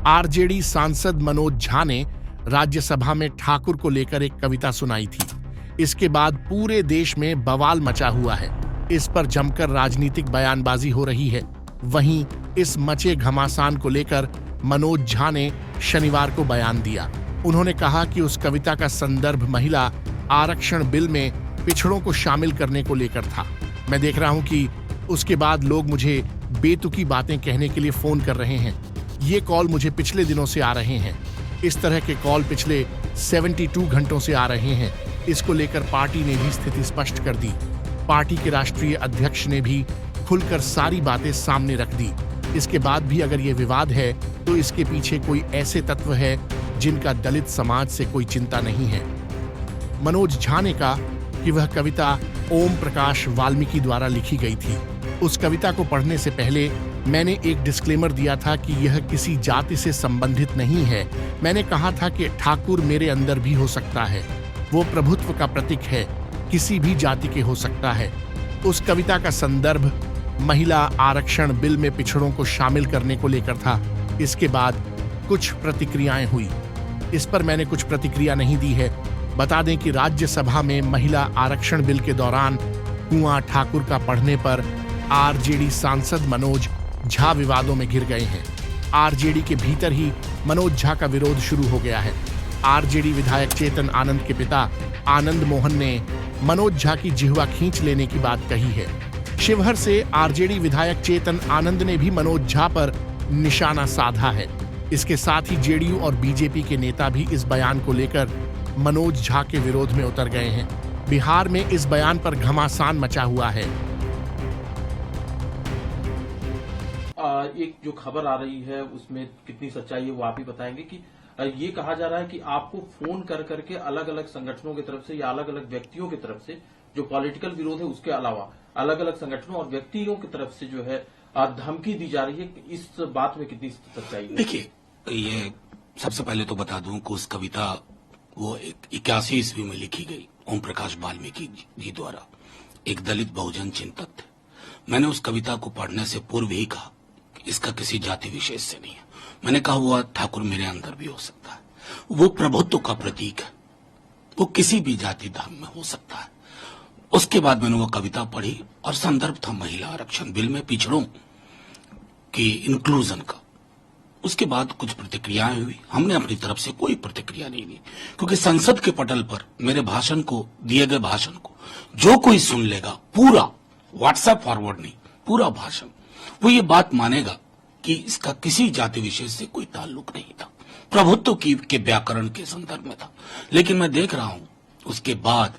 RJD सांसद मनोज झा ने राज्यसभा में ठाकुर को लेकर एक कविता सुनाई थी। इसके बाद पूरे देश में बवाल मचा हुआ है। इस पर जमकर राजनीतिक बयानबाजी हो रही है। वहीं इस मचे घमासान को लेकर मनोज झा ने शनिवार को बयान दिया। उन्होंने कहा कि उस कविता का संदर्भ महिला आरक्षण बिल में पिछड़ों को शामिल करने को लेकर था। मैं देख रहा हूं कि उसके बाद लोग मुझे बेतुकी बातें कहने के लिए फोन कर रहे हैं। ये कॉल मुझे पिछले दिनों से आ रहे हैं। इस तरह के कॉल पिछले 72 घंटों से आ रहे हैं। इसको लेकर पार्टी ने भी स्थिति स्पष्ट कर दी। पार्टी के राष्ट्रीय अध्यक्ष ने भी खुलकर सारी बातें सामने रख दी। इसके बाद भी अगर ये विवाद है तो इसके पीछे कोई ऐसे तत्व है जिनका दलित समाज से कोई चिंता नहीं है। मनोज झा ने कहा कि वह कविता ओम प्रकाश वाल्मीकि द्वारा लिखी गई थी। उस कविता को पढ़ने से पहले मैंने एक डिस्क्लेमर दिया था कि यह किसी जाति से संबंधित नहीं है। मैंने कहा था कि ठाकुर मेरे अंदर भी हो सकता है। वो प्रभुत्व का प्रतीक है, किसी भी जाति के हो सकता है। उस कविता का संदर्भ महिला आरक्षण बिल में पिछड़ों को शामिल करने को लेकर था। इसके बाद कुछ प्रतिक्रियाएं हुई। इस पर मैंने कुछ प्रतिक्रिया नहीं दी है। बता दें कि राज्यसभा में महिला आरक्षण बिल के दौरान कुआं ठाकुर का पढ़ने पर आरजेडी सांसद मनोज झा विवादों में घिर गए हैं। आरजेडी के भीतर ही मनोज झा का विरोध शुरू हो गया है। आरजेडी विधायक चेतन आनंद के पिता आनंद मोहन ने मनोज झा की जिह्वा खींच लेने की बात कही है। शिवहर से आरजेडी विधायक चेतन आनंद ने भी मनोज झा पर निशाना साधा है। इसके साथ ही जेडीयू और बीजेपी के नेता भी इस बयान को लेकर मनोज झा के विरोध में उतर गए हैं। बिहार में इस बयान पर घमासान मचा हुआ है। एक जो खबर आ रही है उसमें कितनी सच्चाई है वो आप ही बताएंगे कि ये कहा जा रहा है कि आपको फोन कर करके अलग अलग संगठनों की तरफ से या अलग अलग व्यक्तियों की तरफ से जो पॉलिटिकल विरोध है उसके अलावा अलग अलग संगठनों और व्यक्तियों की तरफ से जो है धमकी दी जा रही है। इस बात में कितनी सच्चाई है? देखिए, ये सबसे पहले तो बता दूं कि उस कविता वो 81 ईस्वी में लिखी गई ओम प्रकाश वाल्मीकि जी द्वारा। एक दलित बहुजन चिंतक थे। मैंने उस कविता को पढ़ने से पूर्व ही कहा कि इसका किसी जाति विशेष से नहीं है। मैंने कहा हुआ ठाकुर मेरे अंदर भी हो सकता है। वो प्रभुत्व का प्रतीक है। वो किसी भी जाति धर्म में हो सकता है। उसके बाद मैंने वो कविता पढ़ी और संदर्भ था महिला आरक्षण बिल में पिछड़ों की इंक्लूजन का। उसके बाद कुछ प्रतिक्रियाएं हुई। हमने अपनी तरफ से कोई प्रतिक्रिया नहीं दी, क्योंकि संसद के पटल पर मेरे भाषण को, दिए गए भाषण को जो कोई सुन लेगा, पूरा व्हाट्सएप फॉरवर्ड नहीं, पूरा भाषण, वो ये बात मानेगा कि इसका किसी जाति विशेष से कोई ताल्लुक नहीं था, प्रभुत्व के व्याकरण के संदर्भ में था। लेकिन मैं देख रहा हूं उसके बाद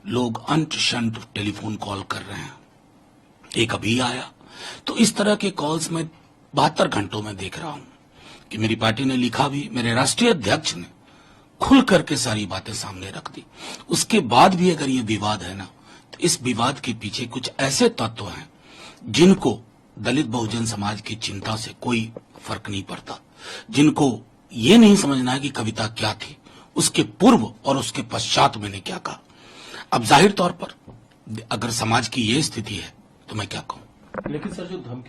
लोग अंत शंत टेलीफोन कॉल कर रहे हैं। एक अभी आया। तो इस तरह के कॉल्स में 72 घंटों में देख रहा हूं कि मेरी पार्टी ने लिखा भी, मेरे राष्ट्रीय अध्यक्ष ने खुल करके सारी बातें सामने रख दी। उसके बाद भी अगर ये विवाद है ना, तो इस विवाद के पीछे कुछ ऐसे तत्व हैं जिनको दलित बहुजन समाज की चिंता से कोई फर्क नहीं पड़ता, जिनको ये नहीं समझना है कि कविता क्या थी, उसके पूर्व और उसके पश्चात मैंने क्या कहा। अब जाहिर तौर पर अगर समाज की ये स्थिति है तो मैं क्या कहूं। लेकिन सर, जो धमकी